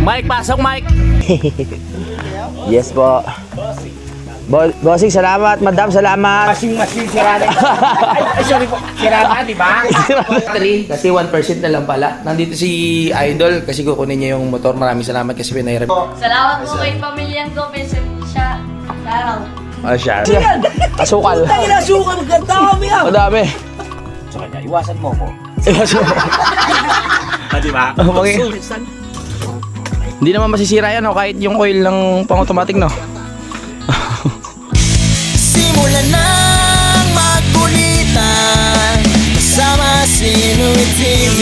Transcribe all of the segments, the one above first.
Mike, pasok Mike. Yes po. Bossing, salamat. Madam, salamat. Masing-masing sira na. Ay, sorry po. Sira na, di ba? Kasi 1% na lang pala. Nandito si Idol kasi kukunin niya yung motor. Maraming salamat kasi pinahirap. Salamat po kay Pamilyang Gomez. Siya. Saraw. Oh, siya. Asukal. Tayo na suka, magkatami ah. Madami. Sa kanya, iwasan mo ko. Di ba? Hindi naman masisira yan, no? Kahit yung coil ng pang-automatic, no? Simulan ng magkulitan kasama si Inuit TV.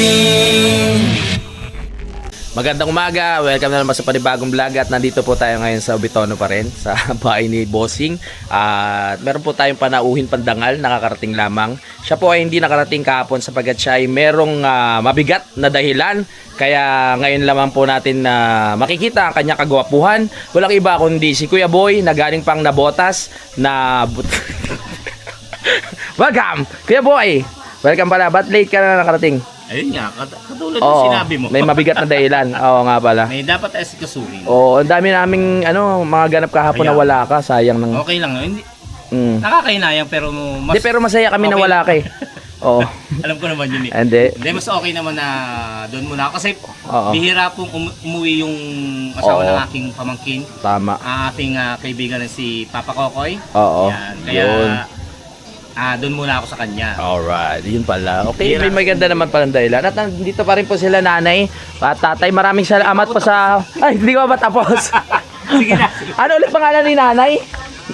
Magandang umaga, welcome na naman sa panibagong vlog at nandito po tayo ngayon sa Bitono pa rin sa bahay ni Bossing at meron po tayong panauhin pandangal, nakakarating lamang. Siya po ay hindi nakarating kahapon sapagkat siya ay merong mabigat na dahilan, kaya ngayon lamang po natin makikita ang kanyang kagwapuhan. Walang iba kundi si Kuya Boy na galing pang Nabotas na welcome Kuya Boy, welcome pala. Ba't late ka na nakarating? Ayun nga, katulad ng sinabi mo. May mabigat na dahilan. Oo nga pala. May dapat kasuhin. Oo, ang dami naming mga ganap kahapon na wala ka. Sayang nang. Okay lang, hindi. Nakakainayang pero mas... Hindi, pero masaya kami na wala ka eh. Oo. Alam ko naman yun eh. Hindi, mas okay naman na doon muna ako. Kasi Oo. bihira pong umuwi yung asawa Oo. ng aking pamangkin. tama. Ang ating kaibigan na si Papa Kokoy. Oo. Yan. Kaya Yun. doon muna ako sa kanya. Alright, yun pala. Okay, Bihira. may maganda naman palang dahilan. At nandito pa rin po sila nanay at tatay. Maraming salamat po sa... Ay, hindi ko ba tapos? Sige na. Ano ulit pangalan ni nanay?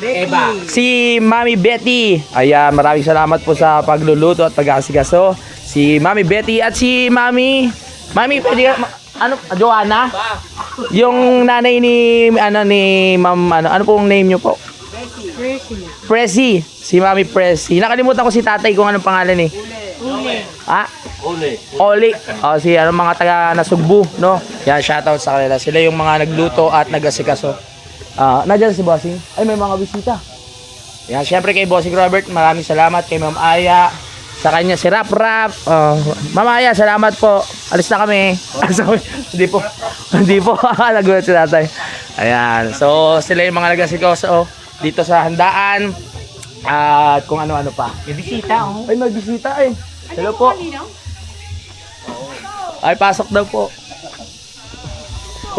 Eva. Si Mami Betty. Ayan, maraming salamat po sa pagluluto at pag-aasikaso. Si Mami Betty at si Mami pwede ka, ano, Joanna? Yung nanay ni Ma'am ano pong name niyo po? Presi. Si Mami Presi. Nakalimutan ko si tatay kung anong pangalan eh. Uli. Ah? Oli. Oh, si mga taga Nasugbu, no? Yan, shoutout sa kanila. Sila yung mga nagluto at nag-asikaso. Nandiyan si Bossing. Ay, may mga bisita. Yan, syempre kay Bossing Robert, maraming salamat. Kay Ma'am Aya, sa kanya si Rap. Ma'am Aya, salamat po. Alis na kami. Hindi po. Nagulat si tatay. Ayan. So, sila yung mga nag-asikaso dito sa handaan. At kung ano-ano pa. May bisita, oh. Ay, may bisita eh. Hello po. Ay, pasok daw po.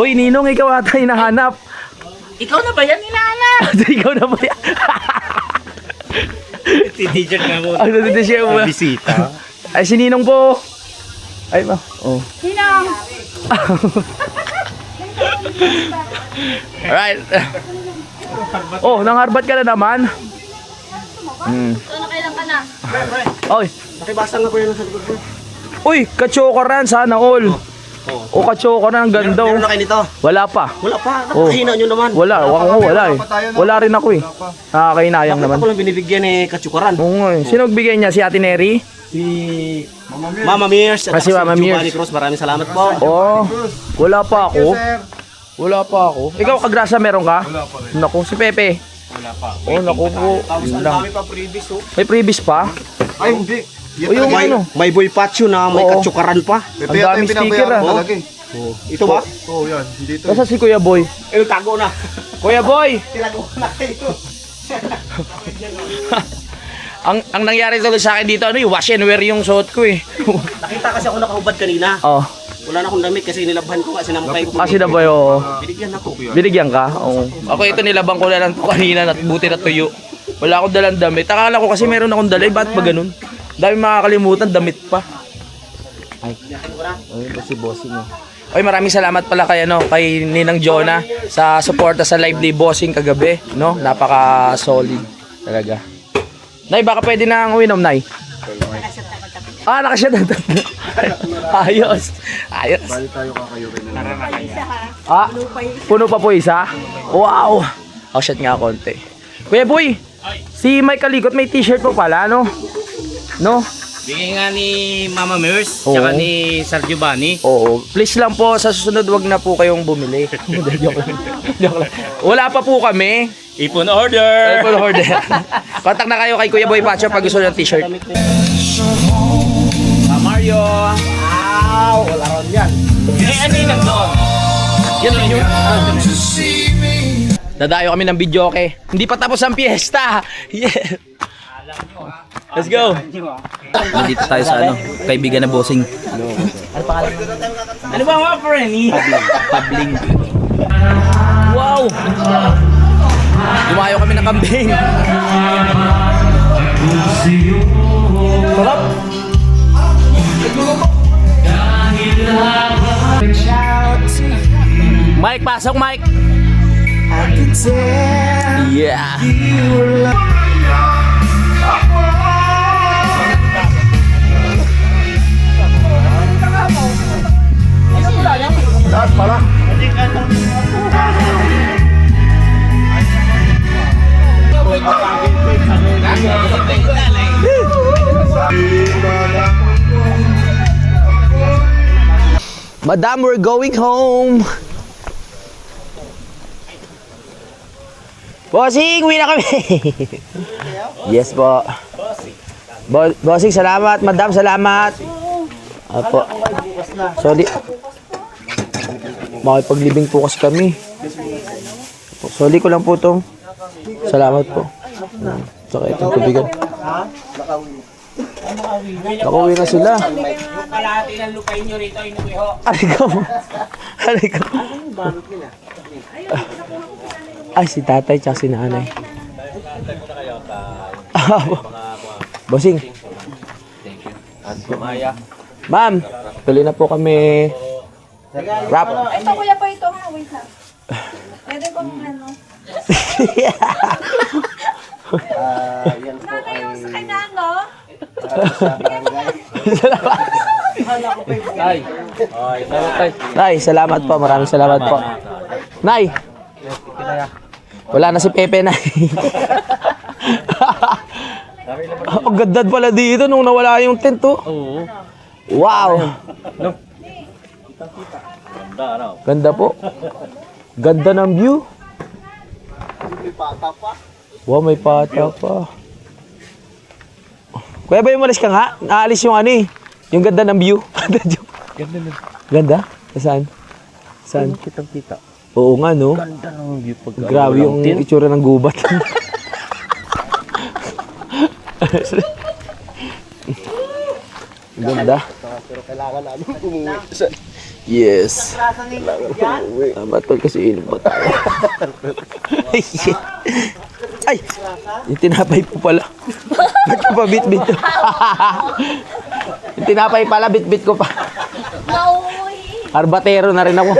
Uy, Ninong, ikaw ata hinahanap. Ikaw na ba yan, Ilana? Ikaw na ba yan? Titijan nga mo. Ang natitishare mo. May bisita. Ay, si Ninong po. Ay, ma. Oh. Sinang? Alright. Oh, nangharbat ka na naman. So, nakailan ka na? Oy. Nakibasa nga ko yun sa likod ko. Uy, kachokoran sana all. O kachokoran, ang ganda. Meron na kayo nito? Wala pa. Wala pa. Oh. Napakahina nyo naman. Wala, wala eh. Wala rin ako eh. Nakakainayang naman. Ako lang binibigyan ni Kachukaran. Oo nga eh. Sino nagbigay niya? Si Ate Neri? Si Mama Mears. Si Mama Mears. Giovanni Cruz. Maraming salamat po. Oh, wala pa ako. Wala pa ako. Ikaw, Kagrasa, meron ka? Wala pa rin. Naku, si Pepe. Wala pa. Oh, naku po. Tapos Yun ang lang. dami pa previous oh. May previous pa? Ay hindi. O yung may, ano? may boy patcho na may Oo. Kachukaran pa. Ang daming sticker ah. Ito ba? Oo, yan. Dito. Nasa si Kuya Boy? Tago na. Kuya Boy! Tinago na kayo. ang nangyari tuloy sa akin dito, yung wash and wear yung suot ko eh. Nakita kasi ako nakahubad kanina. Oh. Wala na akong damit kasi nilabhan ko kasi nampay ko. Kasi na ba yung... Binigyan ako. Binigyan ka? Oo. Ako ito nilabang ko na lang to kanina at buti na tuyo. Wala akong dalang damit. Akala ko kasi meron akong dala. Ba't ba ganun? Dami makakalimutan, damit pa. Ay, si Bossing oh. Ay, maraming salamat pala kay kay Ninang Jonah sa suporta sa live ni Bossing kagabi, no? Napaka solid talaga. Nay, baka pwede na ang uminom, Nay. Nakasyat na. Ayos. Bali tayo kakayurin na. Puno pa po isa? Wow. Oh, shot nga konti. Kuya Boy, si Mike Kalikot may t-shirt po pala, no? No? Bigay nga ni Mama Mears, Oo. tsaka ni Sir Giovanni. Oo. Please lang po, sa susunod wag na po kayong bumili. Joke lang. Joke lang. Wala pa po kami. Ipon order! Full order. Contact na kayo kay Kuya Boy Pacho pag gusto ng t-shirt. Mario. Wow! Wala ron yan. Eh, ano yung nagdoon? Yan din yun. Dadayo kami ng videoke. Hindi pa tapos ang piyesta. Yeah. Let's go. Nandito tayo sa kaibigan na bossing. Ano ba mga friend? Pabling. Wow! Dumayo kami ng kambing. Sarap! Mike, pasok Mike! Yeah! Madam, we're going home. Bossing, uwi na kami. Yes po. Bossing, salamat. Madam, salamat. Apo. Sorry. Makipaglibing po kasi kami. Sorry ko lang po itong. Salamat po. Saka itong tubigan. Nakauwi na sila. Yung kalahati ng lupain nyo rito, inuwi ho. Aray ka mo. Aray ka mo. Ay, si tatay tsaka si nanay. Bossing. Ma'am, tuloy na po kami. Wrap. Ito kuya po ito ha, wait lang. Pwede kong ano. Nanay yung sa kanya, no? Nay, salamat po. Maraming salamat po. Nay! Wala na si Pepe, Nay. Ang ganda pala dito nung nawala yung tent, oh. Wow! Ganda po. Ganda ng view. Wow, may pata pa. Kuya ba yung malis ka nga? Naalis yung ano eh. Yung ganda ng view. Ganda na. Ganda? Saan? Saan? Kitang-kita. Oo nga, no? Ganda ng view pag Grabe yung itsura ng gubat. Ganda. Pero kailangan namin umuwi. Yes. Kailangan umuwi. Ba't kasi inom pa tayo? Ay! Yung tinapay po pala. Ba't ko pa bit-bit ko? Yung tinapay pala, bit-bit ko pa. Nauwi. Arbatero na rin ako.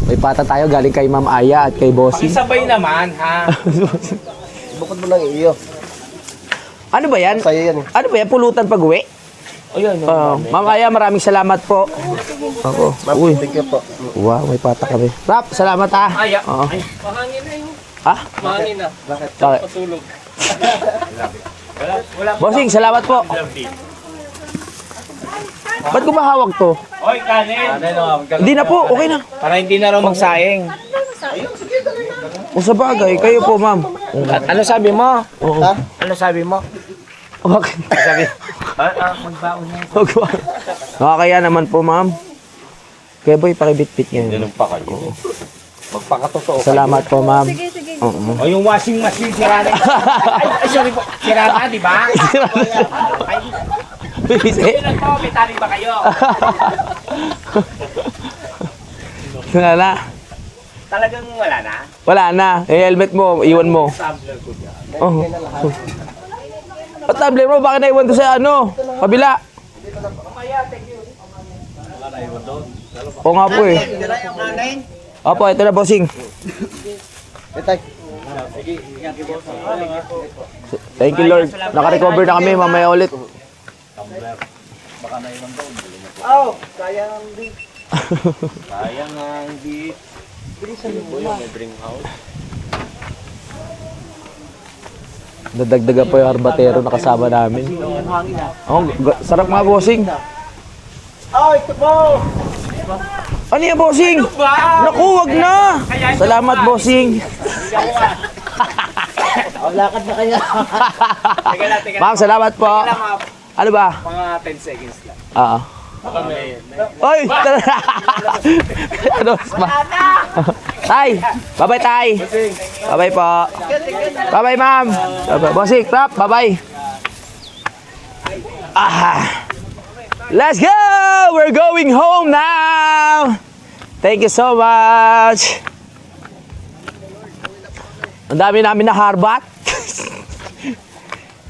May pata tayo galing kay Ma'am Aya at kay Bossy. Isabay naman, ha? Bukod mo lang iyo. Ano ba yan? Sa'yo yan eh. Ano ba yan? Pulutan pag-uwi? Ayun, Ma'am Aya, maraming salamat po. Ako. Uy. Thank you po. Wow, may pata kami. Rap, salamat ha. Aya. Oo. Mahangin na yun. Ha? Mahangin na. Bakit? Okay. Patulog. Bossing, salamat po. Ba't ko ba hawak to? Oy, kanin. Hindi na po, okay na. Para hindi na raw magsayang. O sa bagay, kayo po ma'am. Ano sabi mo? Oo. Ano sabi mo? Bakit? Sabi, magbaon na. Nakakaya naman po ma'am. Kaya boy, pakibit-bit ngayon. Ganun pa kayo. Magpakatotoo. Salamat po ma'am. Sige, sige. Oo. O yung washing machine, sira na. Ay, sorry po. Sira na, di ba? Ay, Bibisi. ilan po, may tali ba kayo? Wala na. Talagang wala na? Wala na. Eh, helmet mo, iwan mo. Sampler ko dyan. Oh. At tablet mo, bakit naiwan to sa ano? Kabila. Oo nga po eh. Opo, ito na bossing. Etay. Thank you Lord. Naka-recover na kami, mamaya ulit. Sayang ang beat. Dadagdagan po yung harbatero na kasama namin. Oh, sarap nga bossing. Oh, ito po! Ano yan bossing? Naku, wag na. Salamat bossing. Lakad na kaya. Teka lang. Ma'am, salamat po. Mga, Ano ba? mga 10 seconds lang. Oo. Oy! Ano? Tay! Bye-bye, Tay! Bye-bye po! Bye-bye, ma'am! Bye-bye. Bossing, Rap! Bye-bye! Ah! Let's go! We're going home now! Thank you so much! Ang dami namin na harbat.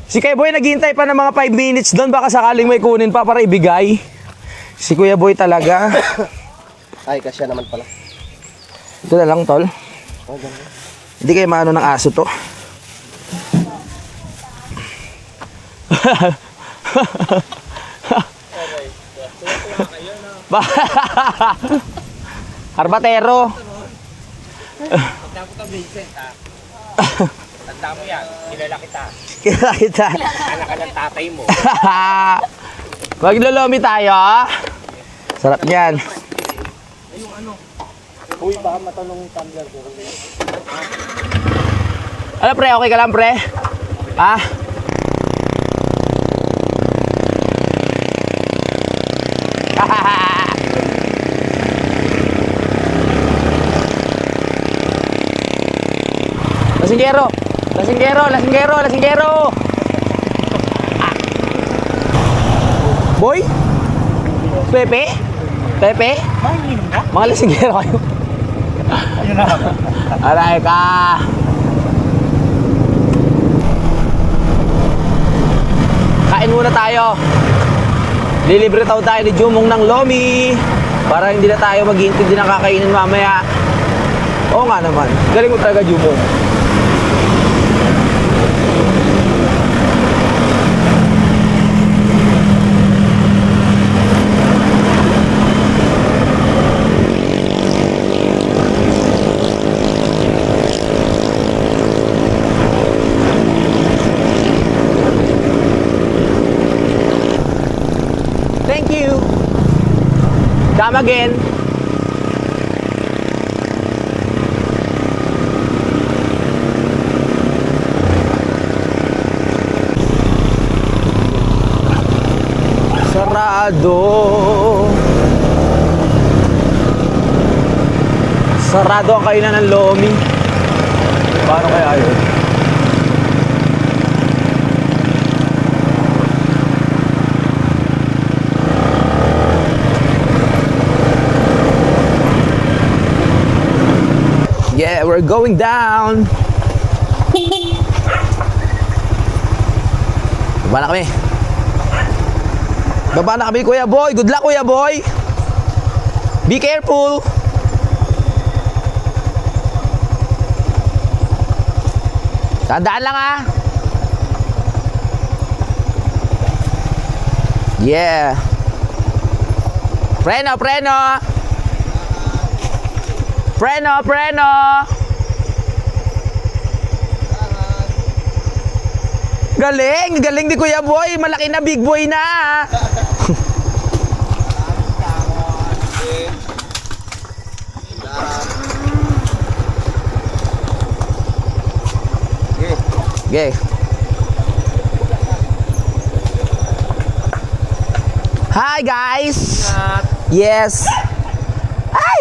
Si Kuya Boy naghihintay pa ng mga 5 minutes doon. Baka sakaling may kunin pa para ibigay. Si Kuya Boy talaga. Ay, kasya naman pala. Ito na lang, tol. Hindi kayo maano ng aso to. Harbatero. Tanda mo yan, kilala kita. Kaya kita. Anak ka ng tatay mo. Maglolomi tayo. Sarap niyan. Uy, baka matanong tumbler ko. Ano pre, okay ka lang pre? Ha? Lasinggero! Lasinggero! Lasinggero! Lasinggero! Ah. Boy? Pepe? Pepe? Mga lasinggero kayo. Ayun na. Aray ka! Kain muna tayo. Lilibre tayo ni Jumong ng Lomi para hindi na tayo maghihintay ng kakainin mamaya. Oo nga naman. Galing mo talaga, Jumong. Thank you. Come again. Sarado. Sarado ang kainan ng Lomi. Paano kaya yun? Yeah, we're going down. Baba na kami. Baba na kami, Kuya Boy. Good luck, Kuya Boy. Be careful. Tandaan lang ah. Yeah. Preno, preno. Preno, preno. Galing, galing ni Kuya Boy. Malaki na, big boy na. Okay. Hi guys. Yes. Hi.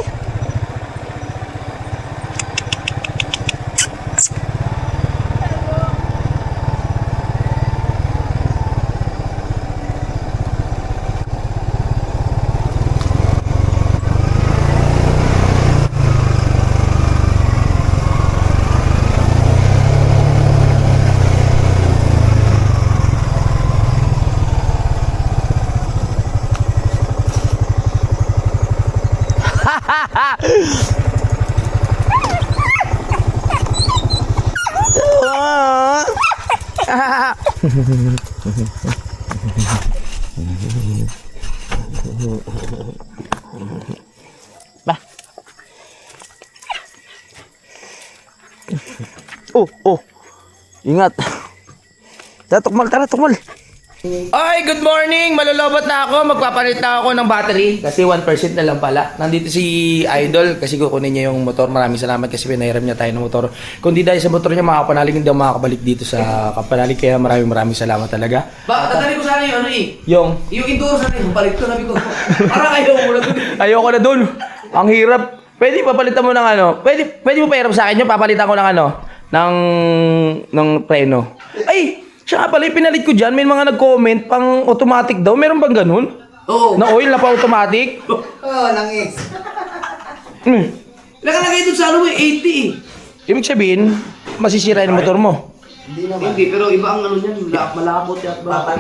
Ba. Oh, oh. Ingat. Tara, tukmal, tara, tukmal. Ay, good morning! Malulobot na ako. Magpapalit na ako ng battery. Kasi 1% na lang pala. Nandito si Idol kasi kukunin niya yung motor. Maraming salamat kasi pinahiram niya tayo ng motor. Kung di dahil sa motor niya makapanalig, hindi ako makakabalik dito sa kapanalig. Kaya maraming salamat talaga. Tatali ko sana yung ano eh. Yung indoor sana yung balik ko nabi ko. Parang ayaw mo na dun. ayoko na dun. Ang hirap. Pwede papalitan mo ng ano? Pwede mo pahiram sa akin yung papalitan ko ng ano? Ng preno. Ay! Siya nga pala, pinalit ko dyan. May mga nag-comment pang automatic daw. Meron bang ganun? Oo. Na oil na pa automatic? Oo, langis. Nakalagay dun sa ano eh, 80 eh. Ibig sabihin, masisira yung motor mo. Hindi, pero iba ang ano niyan, malabot at ba?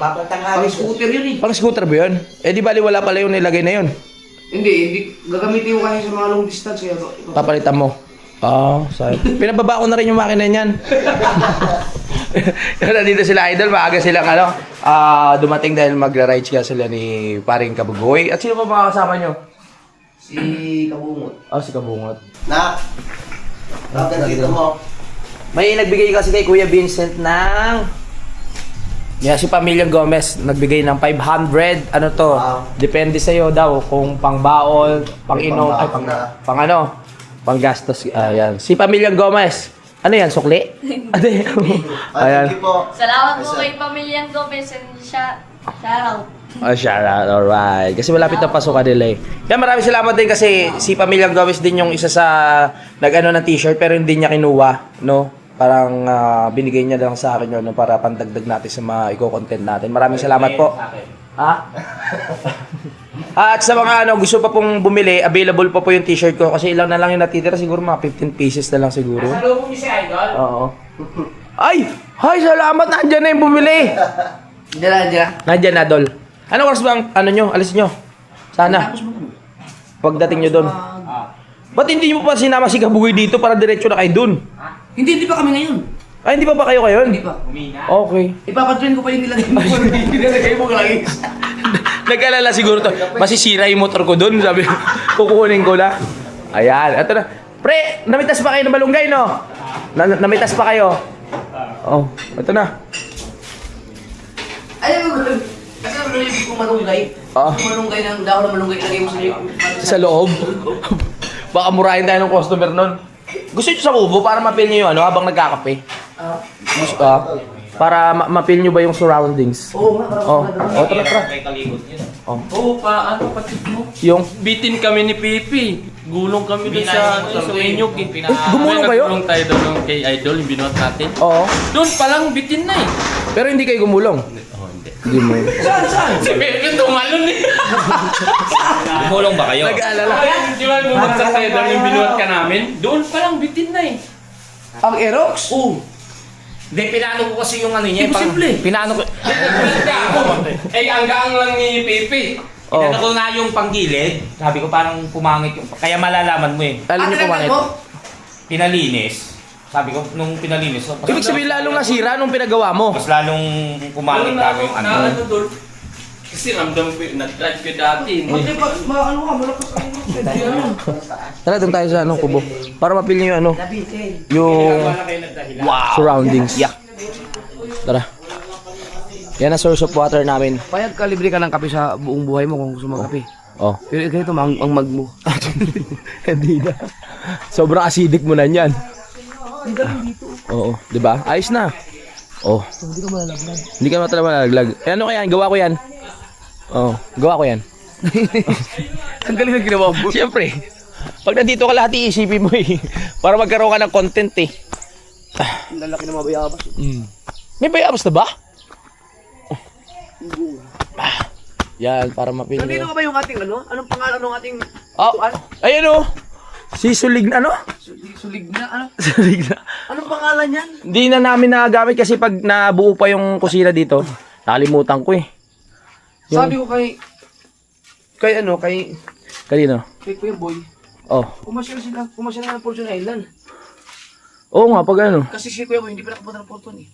Papatang Pang scooter yun eh. Pang scooter ba yun? Eh di bali wala pala yung nilagay na yun. Hindi. Gagamitin ko kasi sa mga long distance. Kaya Papalitan mo. Sorry. Pinababa ko na rin yung makina niyan. Nandito sila Idol, maaga silang dumating dahil magra-ride sila ni paring Kabugoy. At sino pa mga kasama nyo? si Kabungot. Si Kabungot. Na. Bakit dito mo? May nagbigay kasi kay Kuya Vincent ng... si Pamilyang Gomez, nagbigay ng 500. Ano to? Wow. Depende sa'yo daw kung pang-baon, pang-inom, ay pang gastos. Ayan. Si Pamilyang Gomez. Ano yan? Sukli? Ate. Ayan. Thank you po. Salamat po kay Pamilyang Gomez and shoutout. Shout out. Alright. Kasi malapit na pasukan nila eh. Yan, maraming salamat din kasi si Pamilyang Gomez din yung isa sa nag-ano ng t-shirt pero hindi niya kinuha. No? Parang binigay niya lang sa akin yun no? Para pandagdag natin sa mga i-content natin. Maraming salamat po. At sa mga gusto pa pong bumili, available pa po yung t-shirt ko kasi ilang na lang yung natitira, siguro mga 15 pieces na lang siguro. Sa loob niyo si Idol? Oo. Ay! Hay, salamat! Nandiyan na yung bumili! Nandiyan na, Dol. Ano oras ba ang nyo? Alis nyo? Sana. Pagdating nyo doon. Ba't hindi mo pa sinama si Kabugoy dito para diretso na kayo dun? Hindi pa kami ngayon. Ay, hindi pa ba kayo ngayon? Hindi pa. Okay. Ipapatrain ko pa yung nilagay mo. Nilagay mo langis. Nag-alala siguro to. Masisira yung motor ko dun. Sabi, kukunin ko na. Ayan, eto na. Pre, namitas pa kayo ng malunggay, no? Namitas pa kayo. Oh, eto na. Ayaw mo. Kasi naman yung ibig kong malunggay. Kung malunggay ng dahon na malunggay, ilagay mo Sa loob. Baka murahin tayo ng customer nun. Gusto nyo sa kubo para mapil nyo yung habang nagkakape? Para mapil nyo ba yung surroundings? Oo nga. Tara. Oo, ano kapatid mo? Yung? Bitin kami ni Pipi. Gulong kami doon sa Wenyog eh. Gumulong kayo? Gulong tayo doon kay Idol, yung binuhat natin. Oo. Doon palang bitin na eh. Pero hindi kayo gumulong? Oh, hindi. Hindi mo. Saan? Si Pipi tumalon eh. Gumulong ba kayo? Nag-aalala. Di ba bumagsak tayo doon yung binuhat ka namin? Doon palang bitin na eh. Ang Aerox? Oo. Hindi, pinano ko kasi yung ano niya. Imposible. Pinano ko. Eh, ang gaang lang ni Pipi. Pinano ko nga yung panggilid. Sabi ko parang pumangit yung... Kaya malalaman mo eh. Alin nyo pumangit? Pinalinis. Sabi ko, nung pinalinis. So, Ibig sabihin lalong nasira nung pinagawa mo. mas lalong pumangit kami yung ano. doon. Kasi ramdam ko, nag-drive ko dati. Hindi pa, ano ka, malakas ka. Tara, doon tayo sa kubo. Para mapil nyo yung yung surroundings. Yeah. Tara. Yan ang source of water namin. Payag ka, libre ka ng kape sa buong buhay mo kung gusto magkape. Oh. Pero ganito, ang mag mo. Hindi na. Sobrang acidic mo na yan. Oo, 'di ba? Ayos na. Oh. Hindi ka malalaglag. Hindi ka talaga malalaglag. Eh, ano kaya? Gawa ko yan. Oh, gawa ko yan. Ang galing na ginawa mo. Siyempre. Pag nandito ka lahat iisipin mo eh. Para magkaroon ka ng content eh. Ang lalaki ng mga bayabas. May bayabas na ba? Yan, para mapili. Nandito ka ba yung ating ano? Anong pangalan ng ating... Oh, ayun oh. Si Sulig na ano? Sulig na ano? Sulig na. Anong pangalan yan? Hindi na namin nagagamit kasi pag nabuo pa yung kusina dito, nakalimutan ko eh. Sabi ko kay Kanino? Kuya Boy, Oh. pumasyal na ng Fortune Island. Oo nga, pag ano. Kasi si Kuya Boy hindi pa nakapunta ng Fortune eh.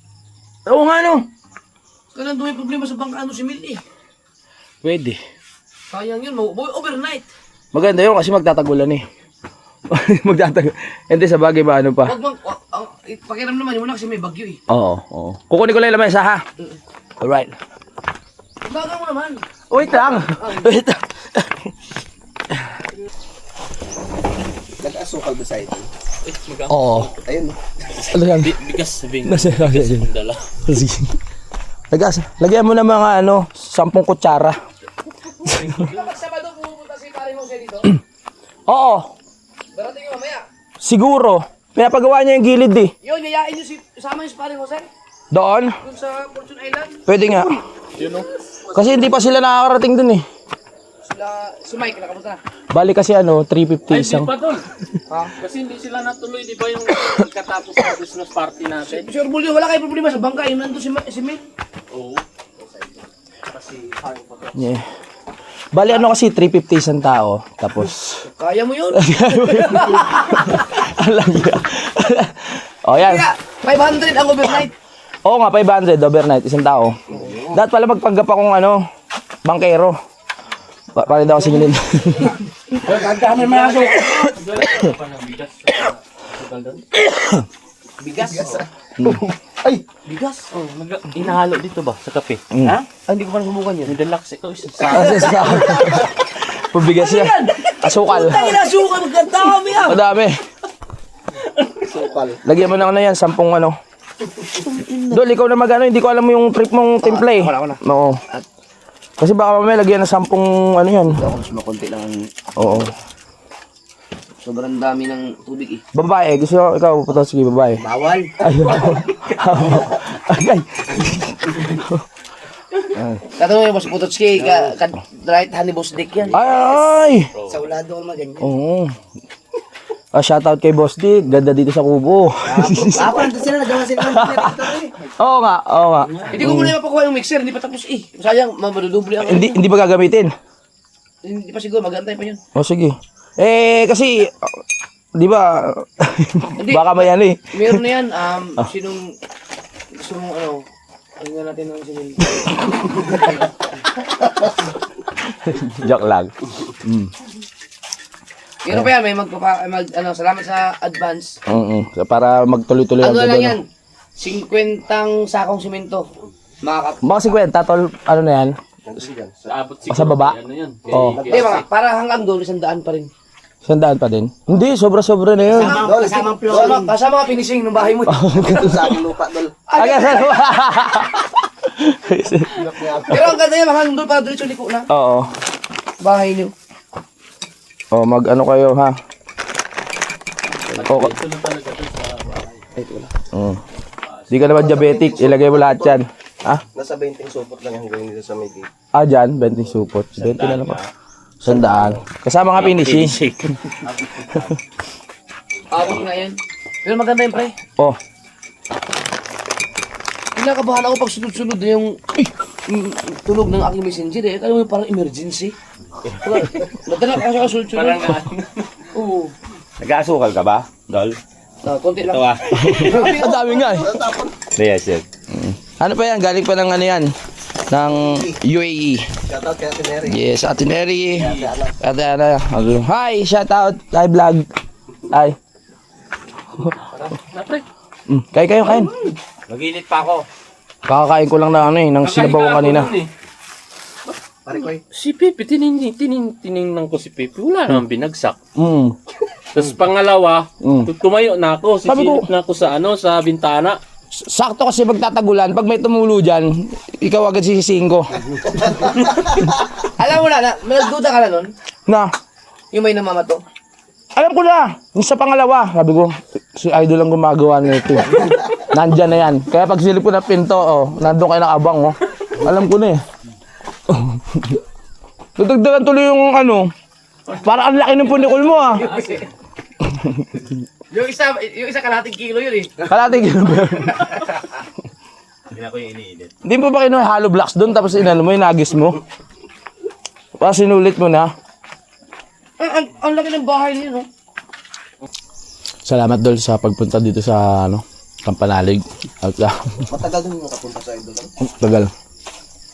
Oo nga no. Kaya nandun may problema sa bangka si Mil eh. Pwede. Sayang yun, overnight. Maganda yun kasi magtatagulan eh. Hindi sa bagay ba ano pa? Pakiram naman yun muna kasi may bagyo eh. Oo. Kukunin ko lang yung lamesa ha. Alright. Baga mo naman. Wait lang. Wait lang. Nag-asukal ba sa ito? Oo. Ayun. Ano yan? Bigas sabihin. Nasa Dala. Sige. Lagyan mo ng mga 10 kutsara. Kapag Sabado pupunta si Pare Jose dito, Oo. darating yung mamaya. Siguro. Pinapagawa niya yung gilid eh. Yun, yayain nyo sama yung si Pare Jose. Doon? Dun sa Fortune Island. Pwede nga. Kasi hindi pa sila nakakarating dun eh. Si Mike, nakapunta na. Bali kasi 350 Ay, isang. di pa tol. Kasi hindi sila natuloy, di ba yung katapos ng Christmas party natin? Sir Bulyo, wala kayo problema sa bangka. Yung nandun si Mike. Oo. Yeah. Bali kasi 350 isang tao. Tapos. Kaya mo yun. Alam niya. O yan. Kaya, 500 ang overnight. Oo nga, 500 overnight, isang tao. Dapat pala magpanggap akong bangkero. Para daw singilin. Gagdami mga aso. Bigas. Ay! Bigas. Oh, inahalo dito ba sa kape? Ha? Ah, hindi ko pa nasubukan yun. May deluxe ito isa. Pabigas yan. Asukal. Tangin na suka, magkandami ah. Madami. Lagyan mo na yan, 10 Dol, ikaw na hindi ko alam mo yung trip mong timple eh. Wala. Oo. Kasi baka mamaya lagyan ng 10 yan. Ako mas makunti lang. Oo. Sobrang dami ng tubig eh. Babae, gusto ko, ikaw, puto, sige, babae. Bawal. Ayun. Ay. Tatanong yung Boss Putotski, right hand ni Boss Dick yan. Ay! Sa ulado ko maganyan. Oo. Shoutout kay Boss Dick, ganda dito sa kubo. Nandun sila, nagawa sila ng generator eh. Oo nga. Hindi ko muna mapakuha yung mixer, hindi pa tapos eh. Sayang, mamadudubli ang... Hindi ba gagamitin? Hindi pa siguro, mag-antay pa yun. O sige. Kasi, di ba, Hindi. baka may eh. Meron na yan, sinong... Gusto mong nga natin ng sinil. Joke lang. Meron pa yan, may salamat sa advance. So, para magtuloy-tuloy Ano ang lang ganda, yan? 50 sakong simento. Makakap... Mga 50, tol, na yan? Sa abot siguro. Sa baba? Ano yan? Oo. Hindi ba, para hanggang doon, 100 pa rin. 100 pa din? Hindi, sobra-sobra na yun. Kasamang flooring. Kasama finishing ng bahay mo. Sa aking lupa, dol. Pero ang ganda yan, hanggang doon para diretso liko na. Oo. Bahay niyo. Kayo, ha? Oo. Di ka naman diabetic, ilagay mo lahat yan. Ha? Nasa 20 supot lang yung gawin dito sa may gate. Dyan, 20 supot. 20 na lang pa. 100. Kasama nga finishing. Abot nga yan. Pero maganda yun, pre. Oh. Kinakabahan ako pag sunod-sunod na yung tunog ng aking messenger eh. Kaya mo parang emergency. Madala ka siya kasunod-sunod. Parang Oo. Nag-aasukal ka ba, Dol? Konti lang. Ang dami nga eh. Yes, yes. Ano pa yan? Galing pa ng ng UAE. Shoutout kay Ate Mary. Yes, Ate Mary. Ate Ana. Hi, shout out. Hi, vlog. Hi. Kain. Mag-init pa ako. Kakakain ko lang na ng sinabaw kanina. Pare ko Si Pepe, tiningnan ko si Pepe. Wala naman binagsak. Tapos pangalawa, tumayo na ako. Sabi ko- Sisilip na ako sa bintana. Sakto kasi magtatagulan, pag may tumulo dyan, ikaw agad sisisihin ko. Alam mo na, may nagduda ka na nun? Na, Yung may namamato? alam ko na, yung sa pangalawa, sabi ko, si Idol lang gumagawa nito. Nandyan na yan. Kaya pag silip ko na pinto, nandun kayo nakabang, Alam ko na eh. Tutugdagan tuloy yung parang ang laki ng punikol mo, Yung isa kalating kilo yun eh. Kalating kilo ba yun? Hindi na ko yung iniinit. Hindi mo ba kinuha hollow blocks doon tapos inano mo, inagis mo? Pa sinulit mo na. Ang laki ng bahay niyo, no? Salamat Dol sa pagpunta dito sa Kampanalig. At matagal din nakapunta sa idol. tagal.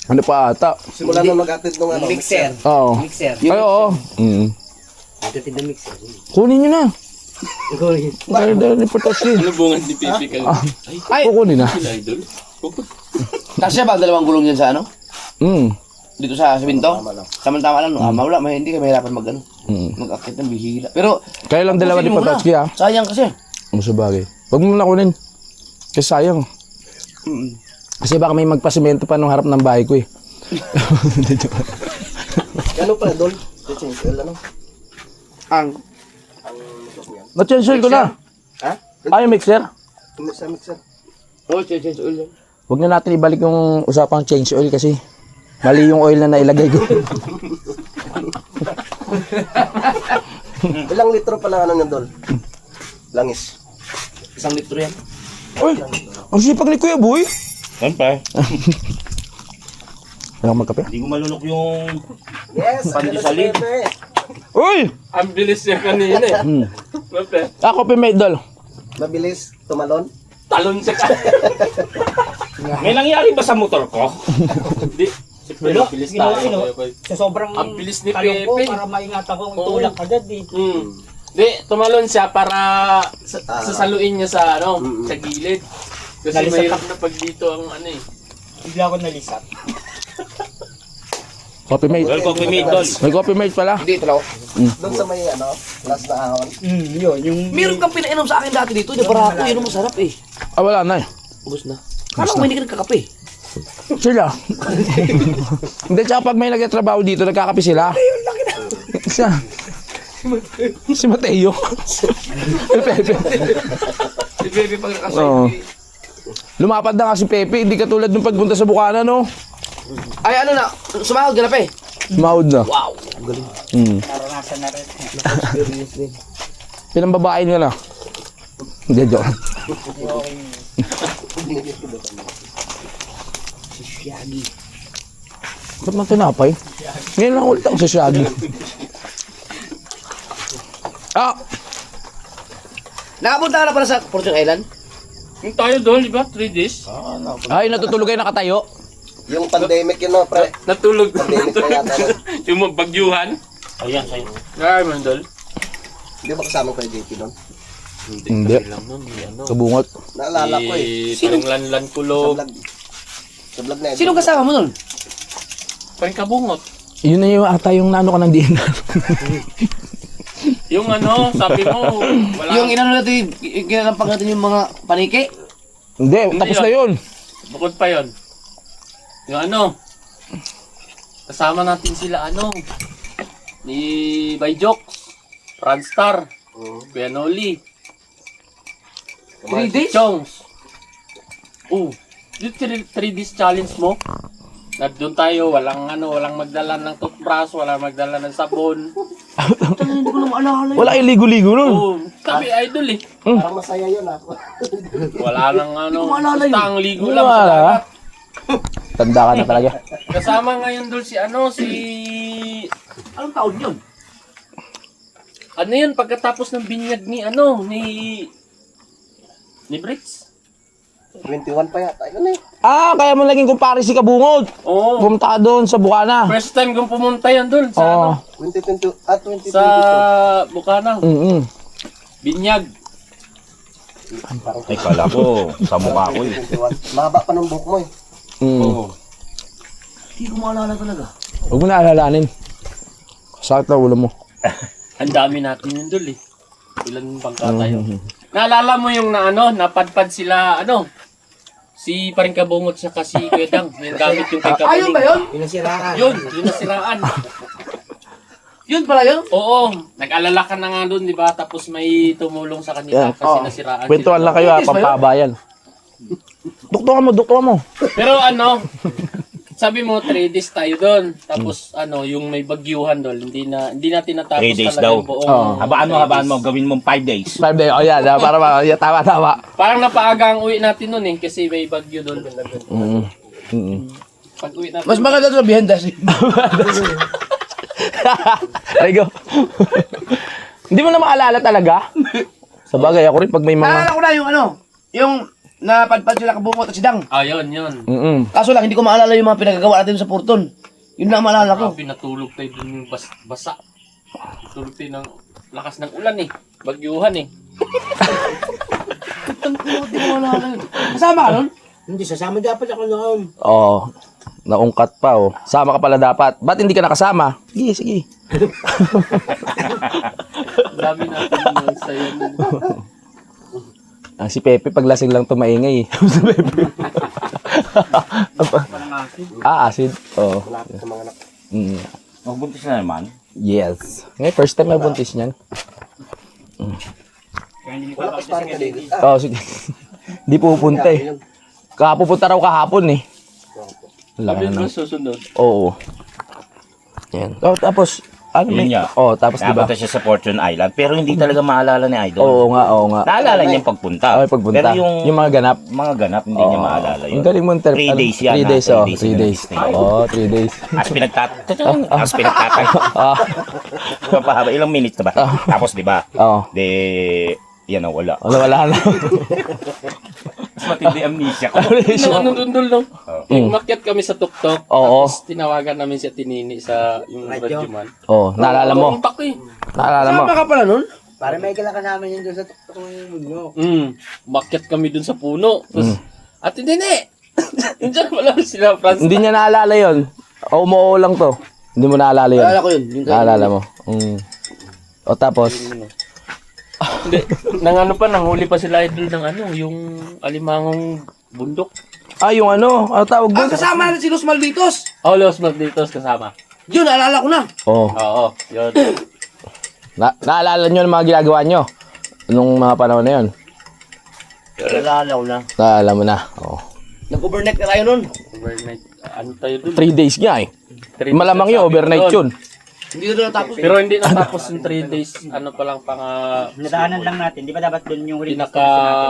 Ano pa ata? Simula na mag-atid ng Mixer. Oo. Mixer. Ay, oo. Atid ng mixer. Kunin nyo na. Dahil reportage Ano bunga ni Pipi ka? Ay, kukunin na. Sila idol. kasya ba ang dalawang gulong yan sa ano? Dito sa binto? Tama-tama lang, no? Wala, hindi ka mahirapan mag-akit ng bihila. Pero, Kaya lang dalawa ni pusin mo Patotsky na. ah. Sayang kasi. Ang sabagay. Huwag mo na kunin. Kasi sayang. Kasi baka may magpasimento pa nung harap ng bahay ko eh. Ano pa, Dol? Ano? Ang, Na-change oil ko na. Ha? Ay, mixer. Mixer. oh, change oil yan. Huwag na natin ibalik yung usapang change oil kasi mali yung oil na nailagay ko. Ilang litro pala ano ng Dol? Langis. 1 litro yan. Uy, ang sipag ni Kuya Boy. Yan pa. Kailangan magkape. Hindi ko malunok yung Yes! Pandesal. Uy! Ang bilis niya kanina eh. Mape. Ako pimedal. Mabilis tumalon. Talon siya ka. May nangyari ba sa motor ko? Hindi. Siyempre, mabilis tayo. Sa sobrang Ang bilis ni talong ko, Pepe. para maingatan ko, Oo. tulak agad eh. Di, tumalon siya para sasaluin niya sa sa gilid. Kasi Nalisat mahirap na pag dito ang ano eh. Bigla ako nalisat. Coffee mate. Well, coffee mate, Dol. May coffee mate pala. Hindi, ito lang. Doon sa may ano, last na ahon. Yun, yung... Meron kang pinainom sa akin dati dito, di ba ako, yun ang masarap eh. Ah, wala na eh. Ubus na. Kala ko may hindi ka nagkakape. Sila. Hindi, tsaka pag may nagtatrabaho dito, nagkakape sila. Siya. Si Mateo. Si Pepe. Si Pepe pagkakasay. Oo. Lumapad na nga si Pepe, hindi katulad nung pagpunta sa Bukana, no? Ay, ano na, sumahod ka na pa eh. Sumahod na. Wow, galing. Naranasan na rin. Experience din. Pinang babae niya na. Hindi, joke. Si Shaggy. Ba't man tinapay? Ngayon lang ulit ako sa Shaggy. Ah! Nakapunta ka na pala sa Fortune Island? Yung tayo doon, di ba? 3 days. Ay, natutulog kayo nakatayo. Yung pandemic yun, no, pre. Natulog. Pandemic pa yata. no? Yung mga bagyuhan. Ayan, sa'yo. Ay, man, Dol. Hindi ba kasama ko yung JP doon? Hindi. Lang nun, ano. Kabungot. Naalala ko eh. Parang lanlan Sa kulog. vlog. Sa vlog na yun. Sino kasama mo nun? Parang kabungot. Yun na yung ata yung nano ka ng DNR. Yung ano, sabi mo, wala. Yung inano natin, kinalampag natin yung mga paniki? Hindi, tapos na yun. Bukod pa yon. Yung ano, kasama natin sila ano, ni Bayjok, Franstar, Pianoli, 3 days? Chongs. Oh, yung 3 days challenge mo, na doon tayo, walang magdala ng toothbrush, walang magdala ng sabon. Hindi ko na maalala yun. Wala yung ligo-ligo nun. Oh, kami idol eh. Parang masaya yun ah. Wala nang ano, maalala yun. basta ang ligo lang sa Wala. dagat. Tanda ka na talaga. Kasama ngayon doon si ano, si... Anong taon yun? Ano yun, pagkatapos ng binyag ni ano, ni Brits? 21 pa yata. Yun eh. Ah, kaya mo naging kumpare si Kabungot. Oo. Pumunta ka doon sa Bukana. First time kong pumunta yan doon sa Oo. ano, 2022. sa Bukana. Binyag. Ay, kala ko, sa mukha ko eh. 21. Mahaba pa ng buhok mo eh. Hindi ko maalala talaga. Huwag mo na alalanin. Sakit na ulo mo. Ang dami natin yun doon eh. Ilan bangka tayo. Naalala mo yung na ano, napadpad sila ano, si Paring Kabungot sa si Kuya Dang. Yung gamit yung kay Kabuling. Ayun ba yun? Yun, yung nasiraan. Yun pala yun? Oo, nag-alala ka na nga doon, di ba? Tapos may tumulong sa kanila kasi nasiraan. Kwentuhan lang kayo ha, pampabayan. Duktukan mo. Pero ano, sabi mo 3 days tayo doon. Tapos ano, yung may bagyuhan doon, hindi natin natapos 3 days talaga daw. yung buong. Habaan mo, gawin mong 5 days. 5 days, oh yan, para yeah, tama. Parang napaaga ang uwi natin noon eh, kasi may bagyo doon. Pag uwi natin. Mas maganda ito sa Bihendas eh. Arigo. Hindi mo na maalala talaga? Sa bagay, ako rin pag may mga... Naalala ko na yung ano, yung napadpad sila Kabungot at si Dang. Ah, yun. Kaso lang, hindi ko maalala yung mga pinagagawa natin sa Porton. Yun lang maalala ko. Grabe, natulog tayo doon yung basa. Natulog tayo ng lakas ng ulan eh. Bagyuhan eh. Kasama ka nun? Hindi, sasama dapat ako noon. Oo. Naungkat pa oh. Sama ka pala dapat. Ba't hindi ka nakasama? Sige, sige. Ang dami natin ng sayo. Si Pepe paglasing lang tumaingay. Si Pepe. Acid. Oo. Malapit sa mga anak. Mm. Magbuntis na naman. Yes. Ngayon, first time na buntis niyan. Wala ka sparring ka din. Oo, sige. Hindi pupunta eh. Kapupunta raw kahapon eh. Sabi Wala mo na. susunod. Oo. Yan. Oh, tapos, ano Yun nga. Oh, tapos diba? Napunta siya sa Fortune Island, pero hindi talaga maalala ni Idol. Oo nga, oo nga. Naalala niya yung pagpunta. Okay, pagpunta. Pero yung mga ganap. mga ganap, hindi niya maalala yun. Ang galing mo 3 days yan. 3 days, oh. 3 yung days. stay. Oo, 3 days. As pinagtatay. Ah, Papahaba, ilang minutes na ba? Tapos, di ba? oo. De, yan na, wala. Wala na. Mas matindi amnesia ko. Ano dundol no? Umakyat kami sa tuktok. Oo. Tapos tinawagan namin si Tinini sa yung radyoman. Oh, naalala mo. Tumpak eh. Naalala mo. Kasama ka pala nun? Para may kailangan namin yun doon sa tuktok ng mundo. Umakyat kami dun sa puno. Tapos, Ate Tinini! Nandiyan wala sila, Franz. Hindi niya naalala yon. O, umuo lang to. Hindi mo naalala yun. Naalala ko yun. Yung Naalala mo. O, tapos. Hindi. Nang nanghuli pa sila idol ng yung alimangong bundok. Yung ano tawag doon? kasama natin si Los Malditos. Oh, Los Malditos kasama. Yun, naalala ko na. Oh. Oo, yun. Naalala nyo ang mga ginagawa nyo? Nung mga panahon na yun? Naalala ko na. Naalala mo na. Oh. Nag-overnight na tayo nun. Overnight. Ano tayo dun? 3 days nga eh. 3 days Malamang ang yun, sabi overnight doon. yun. Hindi na natapos. Pero hindi natapos yung 3 days. Ano pa lang Nadaanan lang natin. Di ba dapat doon yung